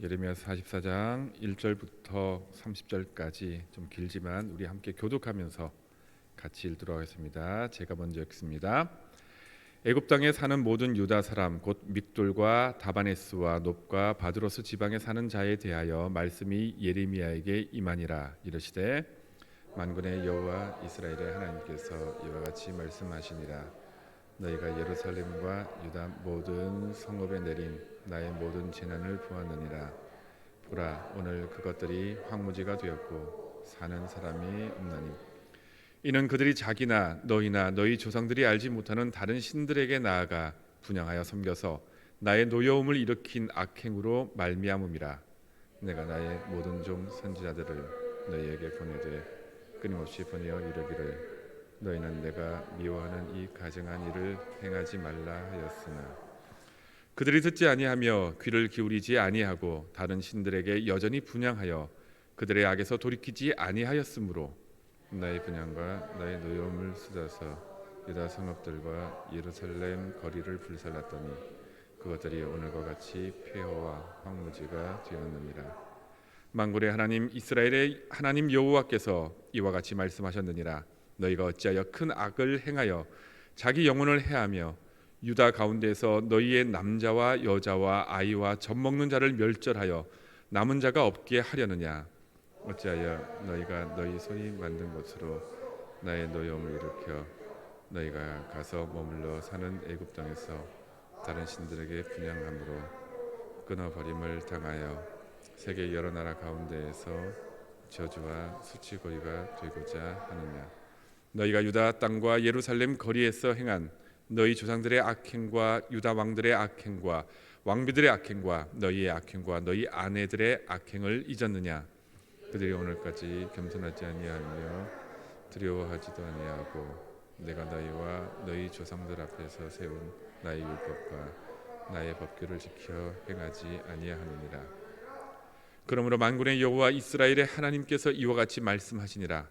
예레미야 44장 1절부터 30절까지 좀 길지만 우리 함께 교독하면서 같이 읽도록 하겠습니다. 제가 먼저 읽습니다. 애굽 땅에 사는 모든 유다 사람 곧 믹돌과 다바네스와 놉과 바드로스 지방에 사는 자에 대하여 말씀이 예레미야에게 임하니라. 이르시되 만군의 여호와 이스라엘의 하나님께서 이와 같이 말씀하시니라. 너희가 예루살렘과 유다 모든 성읍에 내린 나의 모든 재난을 보았느니라. 보라, 오늘 그것들이 황무지가 되었고 사는 사람이 없나니 이는 그들이 자기나 너희나 너희 조상들이 알지 못하는 다른 신들에게 나아가 분향하여 섬겨서 나의 노여움을 일으킨 악행으로 말미암음이라. 내가 나의 모든 종 선지자들을 너희에게 보내되 끊임없이 보내어 이르기를 너희는 내가 미워하는 이 가증한 일을 행하지 말라 하였으나 그들이 듣지 아니하며 귀를 기울이지 아니하고 다른 신들에게 여전히 분향하여 그들의 악에서 돌이키지 아니하였으므로 나의 분향과 나의 노여움을 쏟아서 유다 성읍들과 예루살렘 거리를 불살랐더니 그것들이 오늘과 같이 폐허와 황무지가 되었느니라. 만군의 하나님 이스라엘의 하나님 여호와께서 이와 같이 말씀하셨느니라. 너희가 어찌하여 큰 악을 행하여 자기 영혼을 해하며 유다 가운데서 너희의 남자와 여자와 아이와 젖 먹는 자를 멸절하여 남은 자가 없게 하려느냐. 어찌하여 너희가 너희 손이 만든 곳으로 나의 노여움을 일으켜 너희가 가서 머물러 사는 애굽 땅에서 다른 신들에게 분향함으로 끊어버림을 당하여 세계 여러 나라 가운데에서 저주와 수치거리가 되고자 하느냐. 너희가 유다 땅과 예루살렘 거리에서 행한 너희 조상들의 악행과 유다 왕들의 악행과 왕비들의 악행과 너희의 악행과 너희 아내들의 악행을 잊었느냐. 그들이 오늘까지 겸손하지 아니하며 두려워하지도 아니하고 내가 너희와 너희 조상들 앞에서 세운 나의 율법과 나의 법규를 지켜 행하지 아니하느니라. 그러므로 만군의 여호와 이스라엘의 하나님께서 이와 같이 말씀하시니라.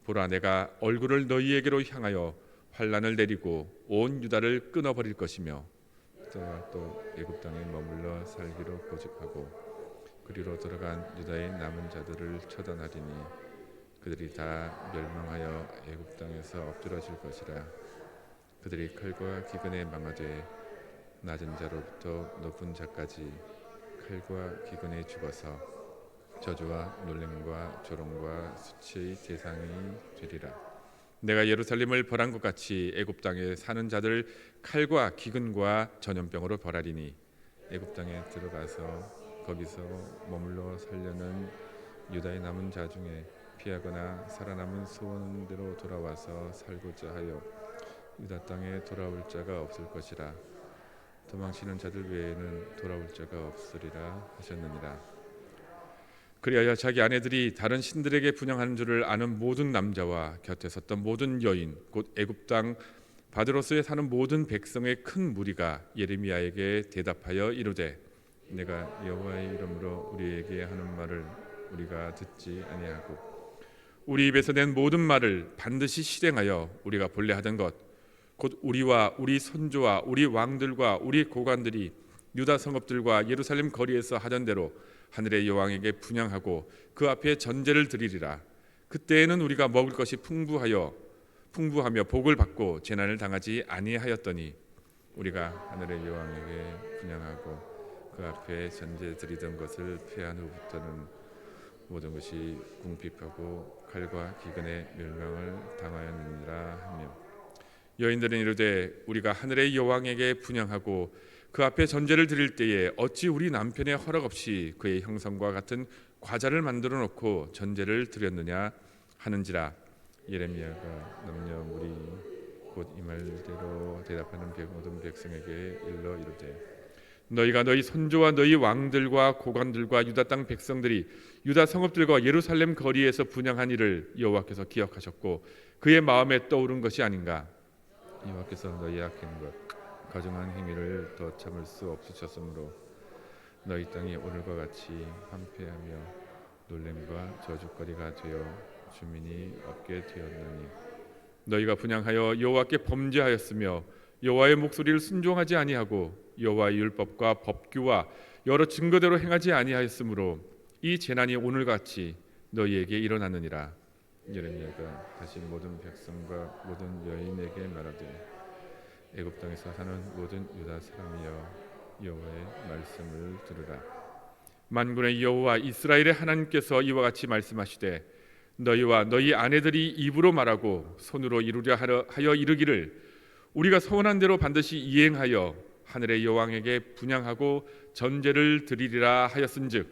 보라, 내가 얼굴을 너희에게로 향하여 환난을 내리고 온 유다를 끊어버릴 것이며 또 애굽 땅에 머물러 살기로 고집하고 그리로 들어간 유다의 남은 자들을 처단하리니 그들이 다 멸망하여 애굽 땅에서 엎드러질 것이라. 그들이 칼과 기근에 망하되 낮은 자로부터 높은 자까지 칼과 기근에 죽어서 저주와 놀림과 조롱과 수치의 대상이 되리라. 내가 예루살렘을 벌한 것 같이 애굽 땅에 사는 자들 칼과 기근과 전염병으로 벌하리니 애굽 땅에 들어가서 거기서 머물러 살려는 유다의 남은 자 중에 피하거나 살아남은 소원대로 돌아와서 살고자 하여 유다 땅에 돌아올 자가 없을 것이라. 도망치는 자들 외에는 돌아올 자가 없으리라 하셨느니라. 그리하여 자기 아내들이 다른 신들에게 분향하는 줄을 아는 모든 남자와 곁에 섰던 모든 여인 곧 애굽 땅 바드로스에 사는 모든 백성의 큰 무리가 예레미야에게 대답하여 이르되 내가 여호와의 이름으로 우리에게 하는 말을 우리가 듣지 아니하고 우리 입에서 낸 모든 말을 반드시 실행하여 우리가 본래 하던 것 곧 우리와 우리 선조와 우리 왕들과 우리 고관들이 유다 성읍들과 예루살렘 거리에서 하던 대로 하늘의 여왕에게 분향하고 그 앞에 전제를 드리리라. 그때에는 우리가 먹을 것이 풍부하며 복을 받고 재난을 당하지 아니하였더니 우리가 하늘의 여왕에게 분향하고 그 앞에 전제 드리던 것을 폐한 후부터는 모든 것이 궁핍하고 칼과 기근의 멸망을 당하였느니라 하며 여인들은 이르되 우리가 하늘의 여왕에게 분향하고 그 앞에 전제를 드릴 때에 어찌 우리 남편의 허락 없이 그의 형상과 같은 과자를 만들어 놓고 전제를 드렸느냐 하는지라. 예레미야가 남녀 무리 곧 이 말대로 대답하는 모든 백성에게 일러 이르되 너희가 너희 선조와 너희 왕들과 고관들과 유다 땅 백성들이 유다 성읍들과 예루살렘 거리에서 분향한 일을 여호와께서 기억하셨고 그의 마음에 떠오른 것이 아닌가. 여호와께서 너희 악행과 가증한 행위를 더 참을 수 없으셨으므로 너희 땅이 오늘과 같이 황폐하며 놀림과 저주거리가 되어 주민이 없게 되었느니 너희가 분향하여 여호와께 범죄하였으며 여호와의 목소리를 순종하지 아니하고 여호와의 율법과 법규와 여러 증거대로 행하지 아니하였으므로 이 재난이 오늘같이 너희에게 일어나느니라. 예레미야가 다시 모든 백성과 모든 여인에게 말하되 애굽 땅에서 사는 모든 유다 사람이여 여호와의 말씀을 들으라. 만군의 여호와 이스라엘의 하나님께서 이와 같이 말씀하시되 너희와 너희 아내들이 입으로 말하고 손으로 이루려 하여 이르기를 우리가 서원한 대로 반드시 이행하여 하늘의 여왕에게 분향하고 전제를 드리리라 하였은즉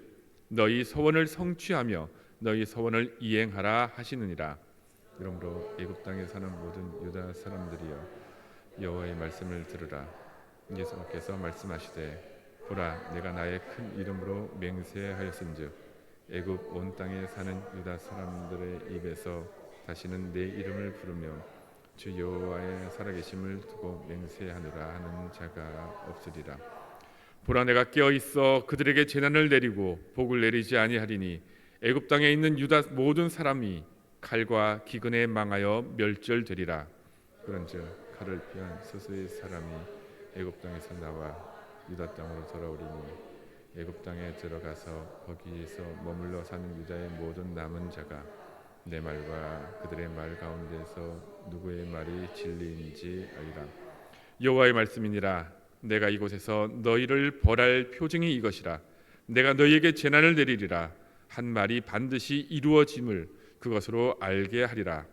너희 서원을 성취하며 너희 서원을 이행하라 하시느니라. 그러므로 애굽 땅에 사는 모든 유다 사람들이여 여호와의 말씀을 들으라. 예수께서 말씀하시되 보라 내가 나의 큰 이름으로 맹세하였은즉 애굽 온 땅에 사는 유다 사람들의 입에서 다시는 내 이름을 부르며 주 여호와의 살아계심을 두고 맹세하노라 하는 자가 없으리라. 보라 내가 깨어 있어 그들에게 재난을 내리고 복을 내리지 아니하리니 애굽 땅에 있는 유다 모든 사람이 칼과 기근에 망하여 멸절되리라. 그런즉 칼을 피한 소수의 사람이 애굽 땅에서 나와 유다 땅으로 돌아오리니 애굽 땅에 들어가서 거기에서 머물러 사는 유다의 모든 남은 자가 내 말과 그들의 말 가운데서 누구의 말이 진리인지 알리라. 여호와의 말씀이니라. 내가 이곳에서 너희를 벌할 표징이 이것이라. 내가 너희에게 재난을 내리리라. 한 말이 반드시 이루어짐을 그것으로 알게 하리라.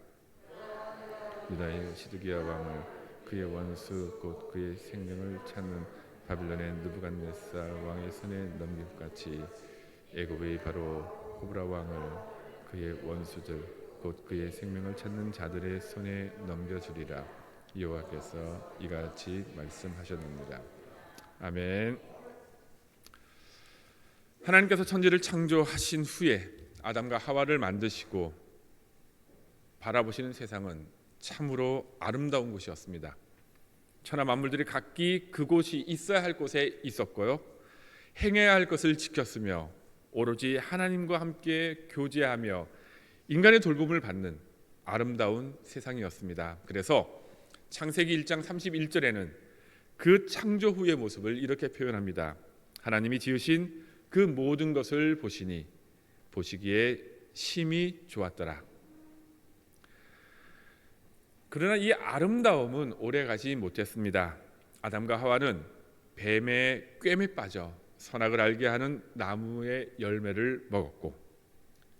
유다의 시드기야 왕을 그의 원수 곧 그의 생명을 찾는 바빌론의 느부갓네살 왕의 손에 넘길 것 같이 애굽의 바로 호브라 왕을 그의 원수들 곧 그의 생명을 찾는 자들의 손에 넘겨주리라. 여호와께서 이같이 말씀하셨느니라. 아멘. 하나님께서 천지를 창조하신 후에 아담과 하와를 만드시고 바라보시는 세상은 참으로 아름다운 곳이었습니다. 천하 만물들이 각기 그곳이 있어야 할 곳에 있었고요, 행해야 할 것을 지켰으며 오로지 하나님과 함께 교제하며 인간의 돌봄을 받는 아름다운 세상이었습니다. 그래서 창세기 1장 31절에는 그 창조 후의 모습을 이렇게 표현합니다. 하나님이 지으신 그 모든 것을 보시니 보시기에 심히 좋았더라. 그러나 이 아름다움은 오래가지 못했습니다. 아담과 하와는 뱀의 꿰매 빠져 선악을 알게 하는 나무의 열매를 먹었고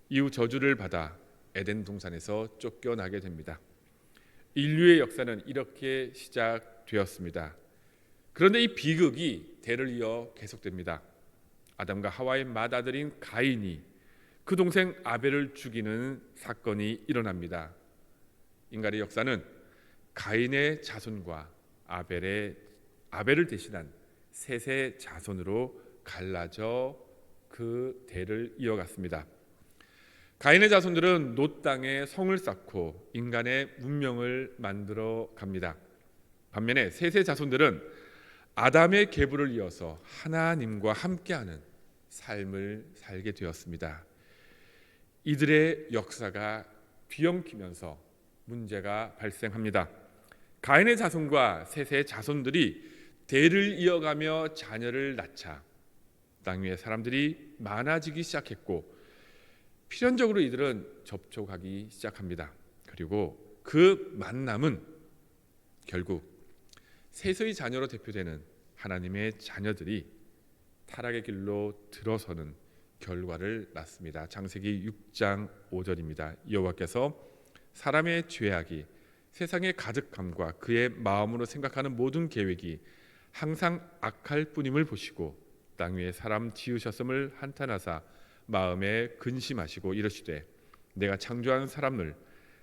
이후 저주를 받아 에덴 동산에서 쫓겨나게 됩니다. 인류의 역사는 이렇게 시작되었습니다. 그런데 이 비극이 대를 이어 계속됩니다. 아담과 하와의 맏아들인 가인이 그 동생 아벨을 죽이는 사건이 일어납니다. 인간의 역사는 가인의 자손과 아벨을 대신한 셋의 자손으로 갈라져 그 대를 이어갔습니다. 가인의 자손들은 놋 땅에 성을 쌓고 인간의 문명을 만들어 갑니다. 반면에 셋의 자손들은 아담의 계보를 이어서 하나님과 함께하는 삶을 살게 되었습니다. 이들의 역사가 뒤엉키면서 문제가 발생합니다. 가인의 자손과 셋의 자손들이 대를 이어가며 자녀를 낳자 땅 위에 사람들이 많아지기 시작했고 필연적으로 이들은 접촉하기 시작합니다. 그리고 그 만남은 결국 셋의 자녀로 대표되는 하나님의 자녀들이 타락의 길로 들어서는 결과를 낳습니다. 창세기 6장 5절입니다. 여호와께서 사람의 죄악이 세상의 가득함과 그의 마음으로 생각하는 모든 계획이 항상 악할 뿐임을 보시고 땅 위에 사람 지으셨음을 한탄하사 마음에 근심하시고 이르시되 내가 창조한 사람을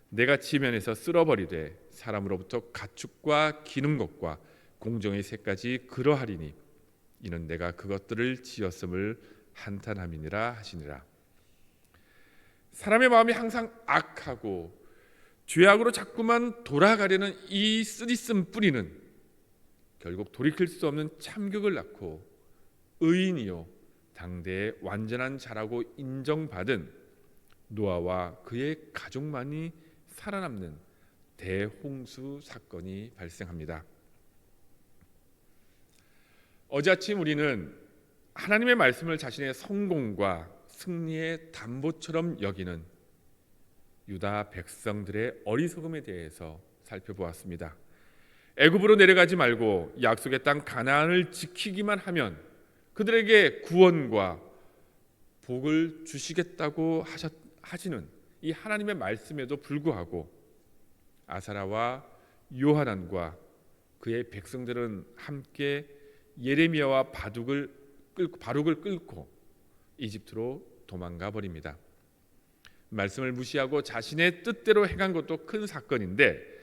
내가 지면에서 쓸어버리되 사람으로부터 가축과 기는 것과 공정의 새까지 그러하리니 이는 내가 그것들을 지었음을 한탄함이니라 하시니라. 사람의 마음이 항상 악하고 죄악으로 자꾸만 돌아가려는 이 쓰디쓴 뿌리는 결국 돌이킬 수 없는 참극을 낳고 의인이요 당대의 완전한 자라고 인정받은 노아와 그의 가족만이 살아남는 대홍수 사건이 발생합니다. 어제 아침 우리는 하나님의 말씀을 자신의 성공과 승리의 담보처럼 여기는 유다 백성들의 어리석음에 대해서 살펴보았습니다. 애굽으로 내려가지 말고 약속의 땅 가나안을 지키기만 하면 그들에게 구원과 복을 주시겠다고 하시는 이 하나님의 말씀에도 불구하고 아사랴와 요하난과 그의 백성들은 함께 예레미야와 바룩을 끌고 이집트로 도망가 버립니다. 말씀을 무시하고 자신의 뜻대로 행한 것도 큰 사건인데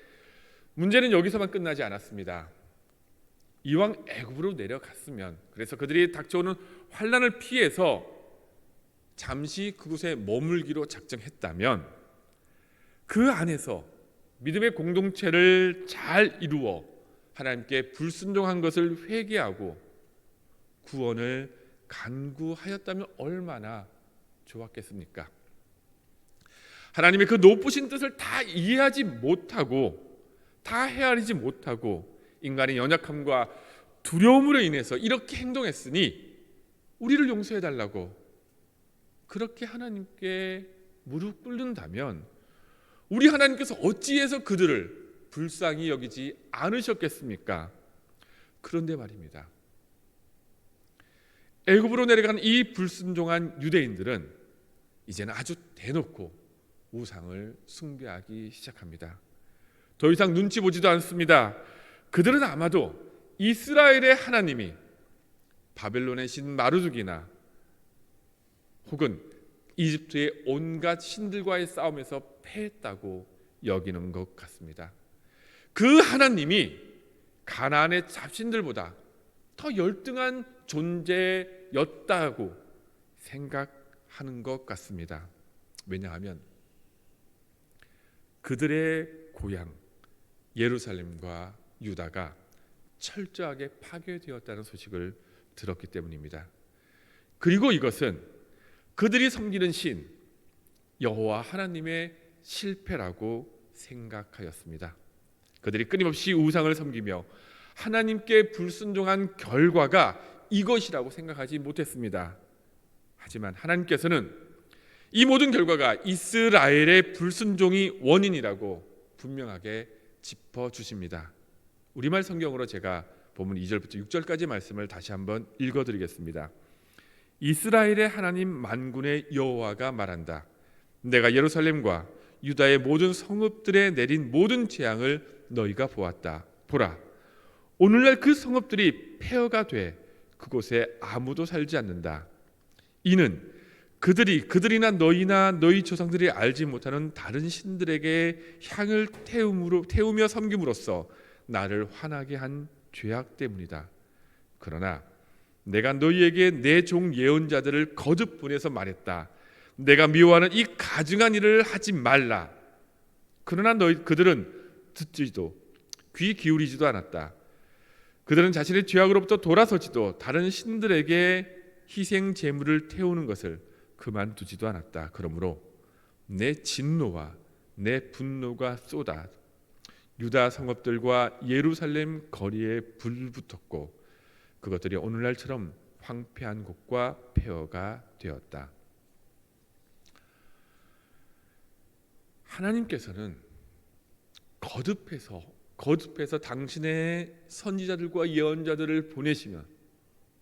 문제는 여기서만 끝나지 않았습니다. 이왕 애굽으로 내려갔으면, 그래서 그들이 닥쳐오는 환난을 피해서 잠시 그곳에 머물기로 작정했다면 그 안에서 믿음의 공동체를 잘 이루어 하나님께 불순종한 것을 회개하고 구원을 간구하였다면 얼마나 좋았겠습니까? 하나님의 그 높으신 뜻을 다 이해하지 못하고 다 헤아리지 못하고 인간의 연약함과 두려움으로 인해서 이렇게 행동했으니 우리를 용서해달라고 그렇게 하나님께 무릎 꿇는다면 우리 하나님께서 어찌해서 그들을 불쌍히 여기지 않으셨겠습니까? 그런데 말입니다, 애굽으로 내려간 이 불순종한 유대인들은 이제는 아주 대놓고 우상을 숭배하기 시작합니다. 더 이상 눈치 보지도 않습니다. 그들은 아마도 이스라엘의 하나님이 바벨론의 신 마르둑이나 혹은 이집트의 온갖 신들과의 싸움에서 패했다고 여기는 것 같습니다. 그 하나님이 가나안의 잡신들보다 더 열등한 존재였다고 생각하는 것 같습니다. 왜냐하면 그들의 고향 예루살렘과 유다가 철저하게 파괴되었다는 소식을 들었기 때문입니다. 그리고 이것은 그들이 섬기는 신 여호와 하나님의 실패라고 생각하였습니다. 그들이 끊임없이 우상을 섬기며 하나님께 불순종한 결과가 이것이라고 생각하지 못했습니다. 하지만 하나님께서는 이 모든 결과가 이스라엘의 불순종이 원인이라고 분명하게 짚어주십니다. 우리말 성경으로 제가 본문 2절부터 6절까지 말씀을 다시 한번 읽어드리겠습니다. 이스라엘의 하나님 만군의 여호와가 말한다. 내가 예루살렘과 유다의 모든 성읍들에 내린 모든 재앙을 너희가 보았다. 보라, 오늘날 그 성읍들이 폐허가 돼 그곳에 아무도 살지 않는다. 이는 그들이나 너희나 너희 조상들이 알지 못하는 다른 신들에게 향을 태우며 섬김으로써 나를 화나게 한 죄악 때문이다. 그러나 내가 너희에게 내 종 예언자들을 거듭 보내서 말했다. 내가 미워하는 이 가증한 일을 하지 말라. 그러나 그들은 듣지도 귀 기울이지도 않았다. 그들은 자신의 죄악으로부터 돌아서지도 다른 신들에게 희생 제물을 태우는 것을 그만두지도 않았다. 그러므로 내 진노와 내 분노가 쏟아 유다 성읍들과 예루살렘 거리에 불붙었고 그것들이 오늘날처럼 황폐한 곳과 폐허가 되었다. 하나님께서는 거듭해서 당신의 선지자들과 예언자들을 보내시면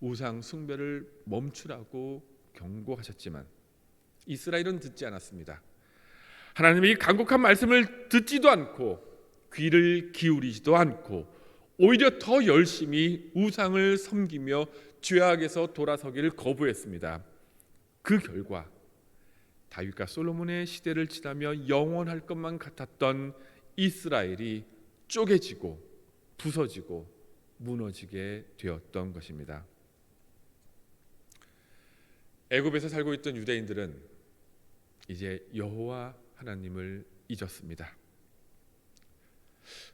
우상 숭배를 멈추라고 경고하셨지만 이스라엘은 듣지 않았습니다. 하나님의 간곡한 말씀을 듣지도 않고 귀를 기울이지도 않고 오히려 더 열심히 우상을 섬기며 죄악에서 돌아서기를 거부했습니다. 그 결과 다윗과 솔로몬의 시대를 지나며 영원할 것만 같았던 이스라엘이 쪼개지고 부서지고 무너지게 되었던 것입니다. 애굽에서 살고 있던 유대인들은 이제 여호와 하나님을 잊었습니다.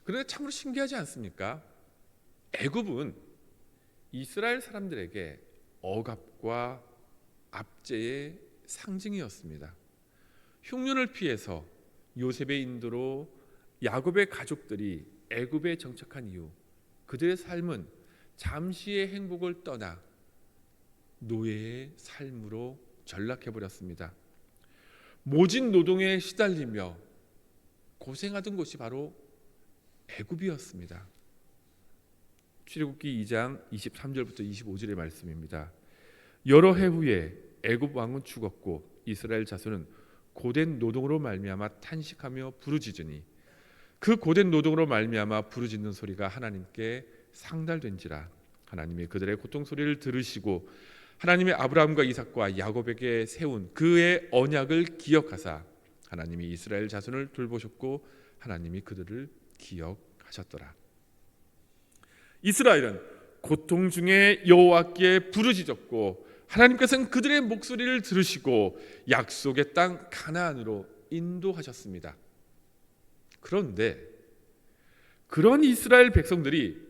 그런데 참으로 신기하지 않습니까? 애굽은 이스라엘 사람들에게 억압과 압제의 상징이었습니다. 흉년을 피해서 요셉의 인도로 야곱의 가족들이 애굽에 정착한 이후 그들의 삶은 잠시의 행복을 떠나 노예의 삶으로 전락해버렸습니다. 모진 노동에 시달리며 고생하던 곳이 바로 애굽이었습니다. 출애굽기 2장 23절부터 25절의 말씀입니다. 여러 해 후에 애굽 왕은 죽었고 이스라엘 자손은 고된 노동으로 말미암아 탄식하며 부르짖으니 그 고된 노동으로 말미암아 부르짖는 소리가 하나님께 상달된지라. 하나님이 그들의 고통 소리를 들으시고 하나님의 아브라함과 이삭과 야곱에게 세운 그의 언약을 기억하사 하나님이 이스라엘 자손을 돌보셨고 하나님이 그들을 기억하셨더라. 이스라엘은 고통 중에 여호와께 부르짖었고 하나님께서는 그들의 목소리를 들으시고 약속의 땅 가나안으로 인도하셨습니다. 그런데 그런 이스라엘 백성들이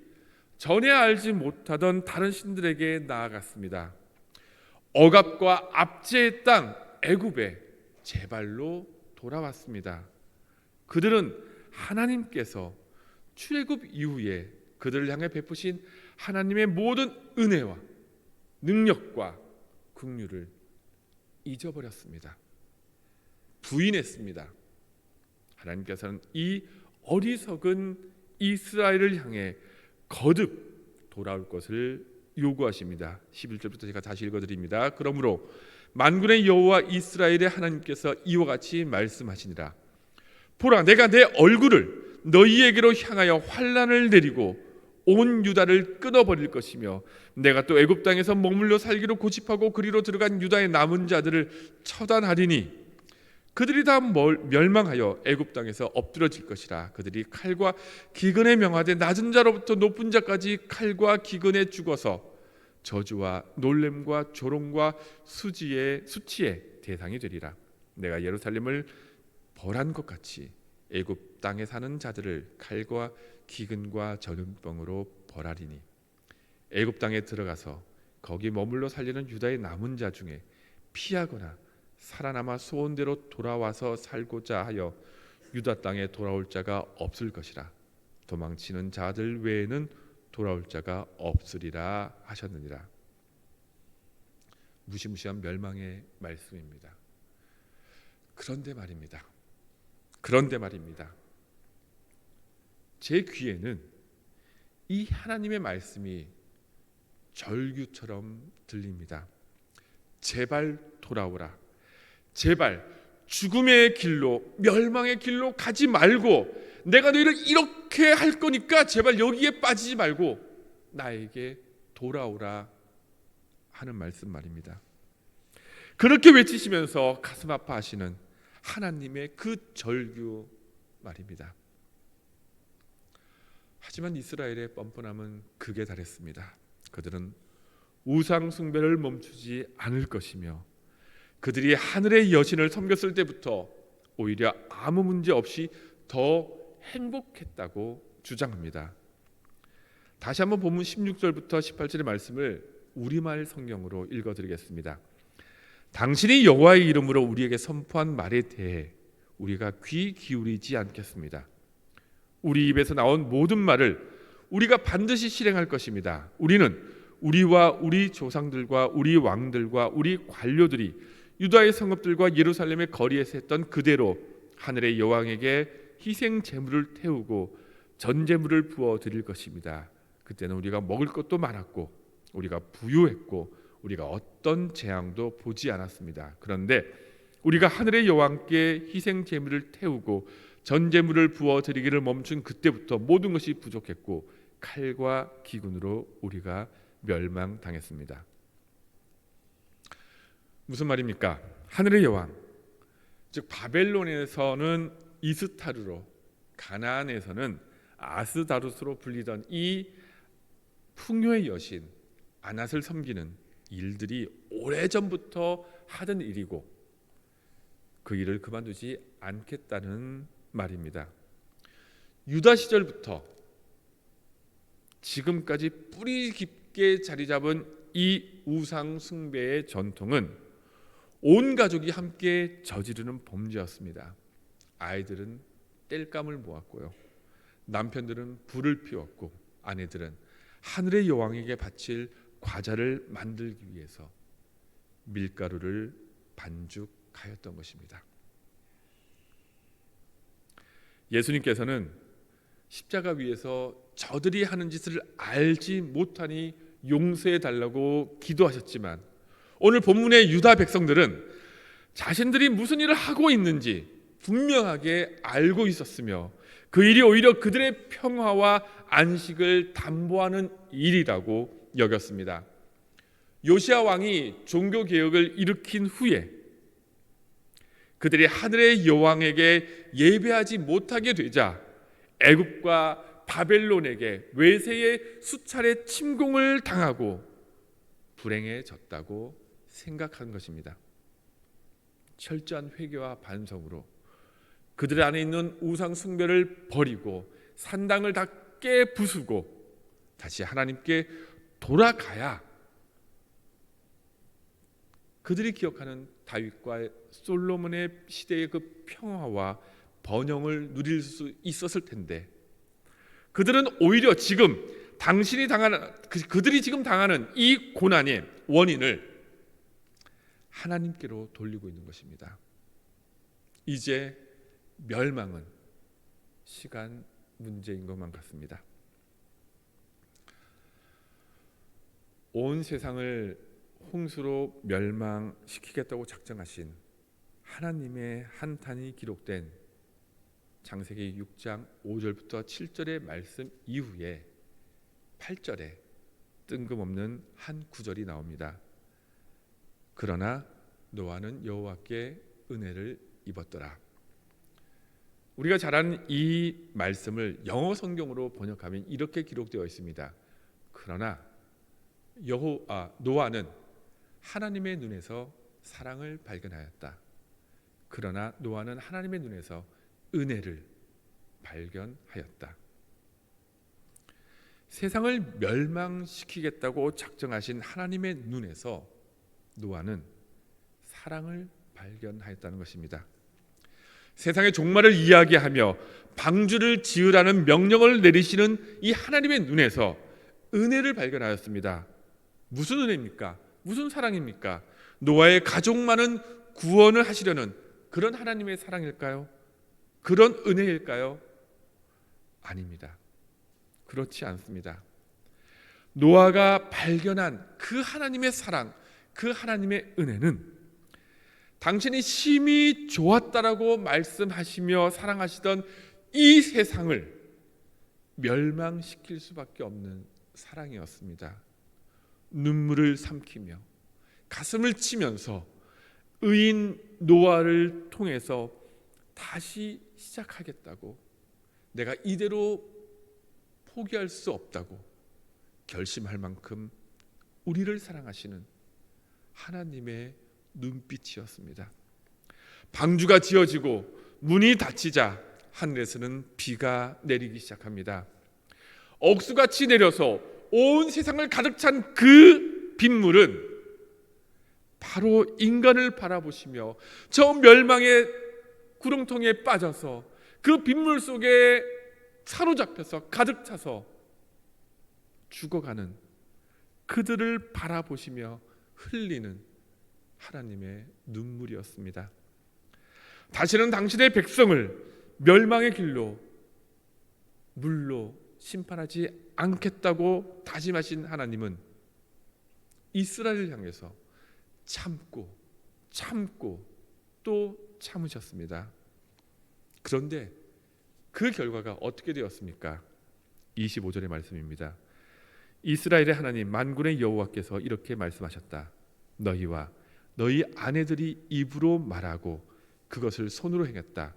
전에 알지 못하던 다른 신들에게 나아갔습니다. 억압과 압제의 땅 애굽에 제발로 돌아왔습니다. 그들은 하나님께서 출애굽 이후에 그들을 향해 베푸신 하나님의 모든 은혜와 능력과 긍휼을 잊어버렸습니다. 부인했습니다. 하나님께서는 이 어리석은 이스라엘을 향해 거듭 돌아올 것을 요구하십니다. 11절부터 제가 다시 읽어드립니다. 그러므로 만군의 여호와 이스라엘의 하나님께서 이와 같이 말씀하시니라. 보라, 내가 내 얼굴을 너희에게로 향하여 환난을 내리고 온 유다를 끊어버릴 것이며 내가 또 애굽 땅에서 머물러 살기로 고집하고 그리로 들어간 유다의 남은 자들을 처단하리니 그들이 다 멸망하여 애굽 땅에서 엎드러질 것이라. 그들이 칼과 기근에 명하되 낮은 자로부터 높은 자까지 칼과 기근에 죽어서 저주와 놀램과 조롱과 수치의 대상이 되리라. 내가 예루살렘을 벌한 것 같이 애굽 땅에 사는 자들을 칼과 기근과 전염병으로 벌하리니 애굽 땅에 들어가서 거기 머물러 살리는 유다의 남은 자 중에 피하거나 살아남아 소원대로 돌아와서 살고자 하여 유다 땅에 돌아올 자가 없을 것이라. 도망치는 자들 외에는 돌아올 자가 없으리라 하셨느니라. 무시무시한 멸망의 말씀입니다. 그런데 말입니다. 제 귀에는 이 하나님의 말씀이 절규처럼 들립니다. 제발 돌아오라. 제발 죽음의 길로, 멸망의 길로 가지 말고 내가 너희를 이렇게 할 거니까 제발 여기에 빠지지 말고 나에게 돌아오라 하는 말씀 말입니다. 그렇게 외치시면서 가슴 아파하시는 하나님의 그 절규 말입니다. 하지만 이스라엘의 뻔뻔함은 극에 달했습니다. 그들은 우상 숭배를 멈추지 않을 것이며 그들이 하늘의 여신을 섬겼을 때부터 오히려 아무 문제 없이 더 행복했다고 주장합니다. 다시 한번 본문 16절부터 18절의 말씀을 우리말 성경으로 읽어드리겠습니다. 당신이 여호와의 이름으로 우리에게 선포한 말에 대해 우리가 귀 기울이지 않겠습니다. 우리 입에서 나온 모든 말을 우리가 반드시 실행할 것입니다. 우리는 우리와 우리 조상들과 우리 왕들과 우리 관료들이 유다의 성읍들과 예루살렘의 거리에서 했던 그대로 하늘의 여왕에게 희생 제물을 태우고 전 제물을 부어 드릴 것입니다. 그때는 우리가 먹을 것도 많았고 우리가 부유했고 우리가 어떤 재앙도 보지 않았습니다. 그런데 우리가 하늘의 여왕께 희생 제물을 태우고 전 제물을 부어 드리기를 멈춘 그때부터 모든 것이 부족했고 칼과 기근으로 우리가 멸망당했습니다. 무슨 말입니까? 하늘의 여왕, 즉 바벨론에서는 이스타르로, 가나안에서는 아스다루스로 불리던 이 풍요의 여신 아낫을 섬기는 일들이 오래전부터 하던 일이고 그 일을 그만두지 않겠다는 말입니다. 유다 시절부터 지금까지 뿌리 깊게 자리 잡은 이 우상 숭배의 전통은 온 가족이 함께 저지르는 범죄였습니다. 아이들은 땔감을 모았고요. 남편들은 불을 피웠고 아내들은 하늘의 여왕에게 바칠 과자를 만들기 위해서 밀가루를 반죽하였던 것입니다. 예수님께서는 십자가 위에서 저들이 하는 짓을 알지 못하니 용서해 달라고 기도하셨지만, 오늘 본문의 유다 백성들은 자신들이 무슨 일을 하고 있는지 분명하게 알고 있었으며 그 일이 오히려 그들의 평화와 안식을 담보하는 일이라고 여겼습니다. 요시야 왕이 종교 개혁을 일으킨 후에 그들이 하늘의 여왕에게 예배하지 못하게 되자 애굽과 바벨론에게 외세의 수차례 침공을 당하고 불행해졌다고 생각한 것입니다. 철저한 회개와 반성으로 그들 안에 있는 우상 숭배를 버리고 산당을 다 깨부수고 다시 하나님께 돌아가야 그들이 기억하는 다윗과 솔로몬의 시대의 그 평화와 번영을 누릴 수 있었을 텐데, 그들은 오히려 지금 그들이 지금 당하는 이 고난의 원인을 하나님께로 돌리고 있는 것입니다. 이제 멸망은 시간 문제인 것만 같습니다. 온 세상을 홍수로 멸망시키겠다고 작정하신 하나님의 한탄이 기록된 창세기 6장 5절부터 7절의 말씀 이후에 8절에 뜬금없는 한 구절이 나옵니다. 그러나 노아는 여호와께 은혜를 입었더라. 우리가 잘 아는 이 말씀을 영어 성경으로 번역하면 이렇게 기록되어 있습니다. 그러나 노아는 하나님의 눈에서 사랑을 발견하였다. 그러나 노아는 하나님의 눈에서 은혜를 발견하였다. 세상을 멸망시키겠다고 작정하신 하나님의 눈에서 노아는 사랑을 발견하였다는 것입니다. 세상의 종말을 이야기하며 방주를 지으라는 명령을 내리시는 이 하나님의 눈에서 은혜를 발견하였습니다. 무슨 은혜입니까? 무슨 사랑입니까? 노아의 가족만은 구원을 하시려는 그런 하나님의 사랑일까요? 그런 은혜일까요? 아닙니다. 그렇지 않습니다. 노아가 발견한 그 하나님의 사랑, 그 하나님의 은혜는 당신이 심히 좋았다라고 말씀하시며 사랑하시던 이 세상을 멸망시킬 수밖에 없는 사랑이었습니다. 눈물을 삼키며 가슴을 치면서 의인 노아를 통해서 다시 시작하겠다고, 내가 이대로 포기할 수 없다고 결심할 만큼 우리를 사랑하시는 하나님의 눈빛이었습니다. 방주가 지어지고 문이 닫히자 하늘에서는 비가 내리기 시작합니다. 억수같이 내려서 온 세상을 가득 찬 그 빗물은 바로 인간을 바라보시며 저 멸망의 구렁텅이에 빠져서 그 빗물 속에 사로잡혀서 가득 차서 죽어가는 그들을 바라보시며 흘리는 하나님의 눈물이었습니다. 다시는 당신의 백성을 멸망의 길로 물로 심판하지 않겠다고 다짐하신 하나님은 이스라엘을 향해서 참고 또 참으셨습니다. 그런데 그 결과가 어떻게 되었습니까? 25절의 말씀입니다. 이스라엘의 하나님 만군의 여호와께서 이렇게 말씀하셨다. 너희와 너희 아내들이 입으로 말하고 그것을 손으로 행했다.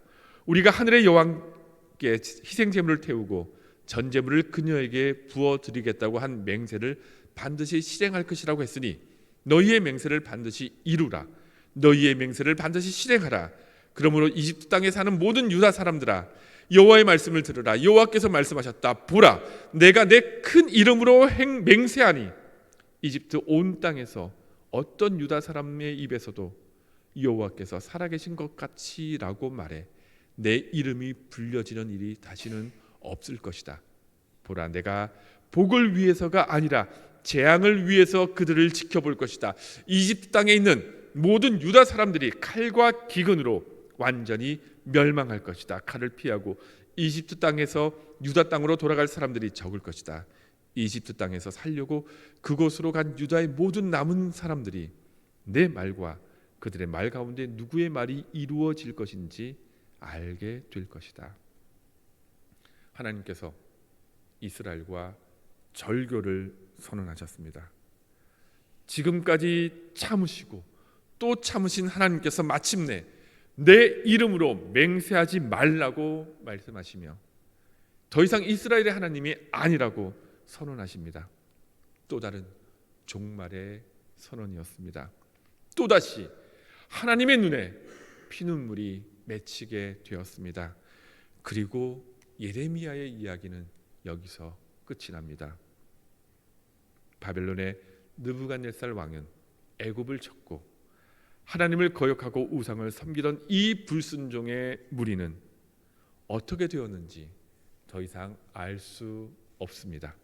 우리가 하늘의 여호와께 희생제물을 태우고 전제물을 그녀에게 부어드리겠다고 한 맹세를 반드시 실행할 것이라고 했으니 너희의 맹세를 반드시 이루라. 너희의 맹세를 반드시 실행하라. 그러므로 이집트 땅에 사는 모든 유다 사람들아, 여호와의 말씀을 들으라. 여호와께서 말씀하셨다. 보라, 내가 내 큰 이름으로 맹세하니 이집트 온 땅에서 어떤 유다 사람의 입에서도 여호와께서 살아계신 것 같이라고 말해 내 이름이 불려지는 일이 다시는 없을 것이다. 보라, 내가 복을 위해서가 아니라 재앙을 위해서 그들을 지켜볼 것이다. 이집트 땅에 있는 모든 유다 사람들이 칼과 기근으로 완전히 멸망할 것이다. 칼을 피하고 이집트 땅에서 유다 땅으로 돌아갈 사람들이 적을 것이다. 이집트 땅에서 살려고 그곳으로 간 유다의 모든 남은 사람들이 내 말과 그들의 말 가운데 누구의 말이 이루어질 것인지 알게 될 것이다. 하나님께서 이스라엘과 절교를 선언하셨습니다. 지금까지 참으시고 또 참으신 하나님께서 마침내 내 이름으로 맹세하지 말라고 말씀하시며 더 이상 이스라엘의 하나님이 아니라고 선언하십니다. 또 다른 종말의 선언이었습니다. 또다시 하나님의 눈에 피눈물이 맺히게 되었습니다. 그리고 예레미야의 이야기는 여기서 끝이 납니다. 바벨론의 느부갓네살 왕은 애굽을 쳤고 하나님을 거역하고 우상을 섬기던 이 불순종의 무리는 어떻게 되었는지 더 이상 알 수 없습니다.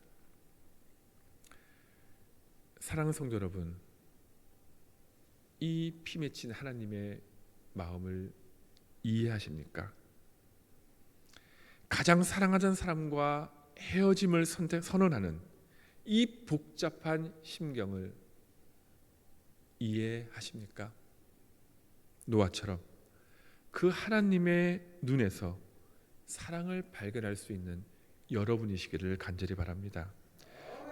사랑하는 성도 여러분, 이 피 맺힌 하나님의 마음을 이해하십니까? 가장 사랑하던 사람과 헤어짐을 선언하는 이 복잡한 심경을 이해하십니까? 노아처럼 그 하나님의 눈에서 사랑을 발견할 수 있는 여러분이시기를 간절히 바랍니다.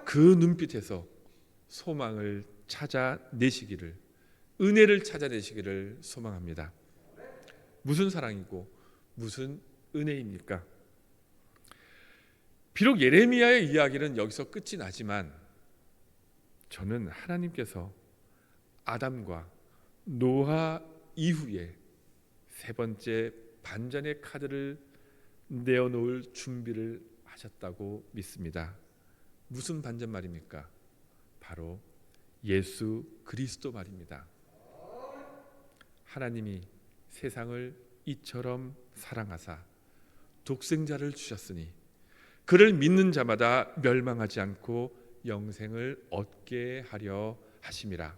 그 눈빛에서 소망을 찾아내시기를, 은혜를 찾아내시기를 소망합니다. 무슨 사랑이고 무슨 은혜입니까? 비록 예레미야의 이야기는 여기서 끝이 나지만 저는 하나님께서 아담과 노아 이후에 세 번째 반전의 카드를 내어놓을 준비를 하셨다고 믿습니다. 무슨 반전 말입니까? 바로 예수 그리스도 말입니다. 하나님이 세상을 이처럼 사랑하사 독생자를 주셨으니 그를 믿는 자마다 멸망하지 않고 영생을 얻게 하려 하심이라.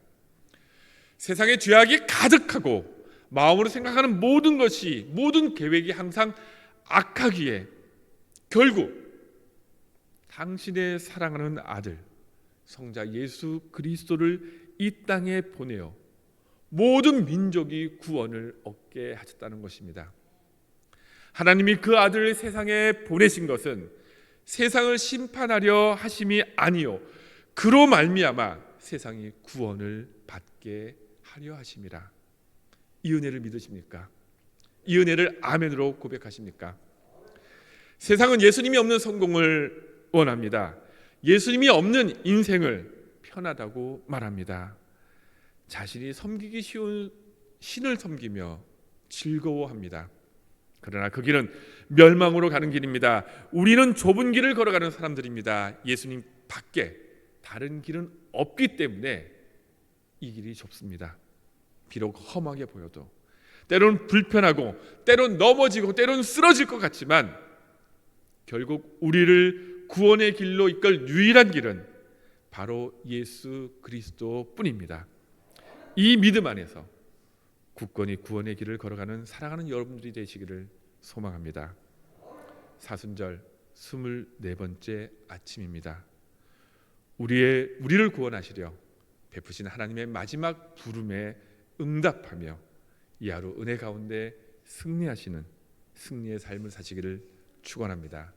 세상에 죄악이 가득하고 마음으로 생각하는 모든 것이, 모든 계획이 항상 악하기에 결국 당신의 사랑하는 아들 성자 예수 그리스도를 이 땅에 보내어 모든 민족이 구원을 얻게 하셨다는 것입니다. 하나님이 그 아들을 세상에 보내신 것은 세상을 심판하려 하심이 아니요 그로 말미암아 세상이 구원을 받게 하려 하심이라. 이 은혜를 믿으십니까? 이 은혜를 아멘으로 고백하십니까? 세상은 예수님이 없는 성공을 원합니다. 예수님이 없는 인생을 편하다고 말합니다. 자신이 섬기기 쉬운 신을 섬기며 즐거워합니다. 그러나 그 길은 멸망으로 가는 길입니다. 우리는 좁은 길을 걸어가는 사람들입니다. 예수님 밖에 다른 길은 없기 때문에 이 길이 좁습니다. 비록 험하게 보여도, 때로는 불편하고, 때로는 넘어지고, 때로는 쓰러질 것 같지만 결국 우리를 구원의 길로 이끌 유일한 길은 바로 예수 그리스도 뿐입니다. 이 믿음 안에서 굳건히 구원의 길을 걸어가는 사랑하는 여러분들이 되시기를 소망합니다. 사순절 24번째 아침입니다. 우리를 구원하시려 베푸신 하나님의 마지막 부름에 응답하며 이 하루 은혜 가운데 승리하시는 승리의 삶을 사시기를 축원합니다.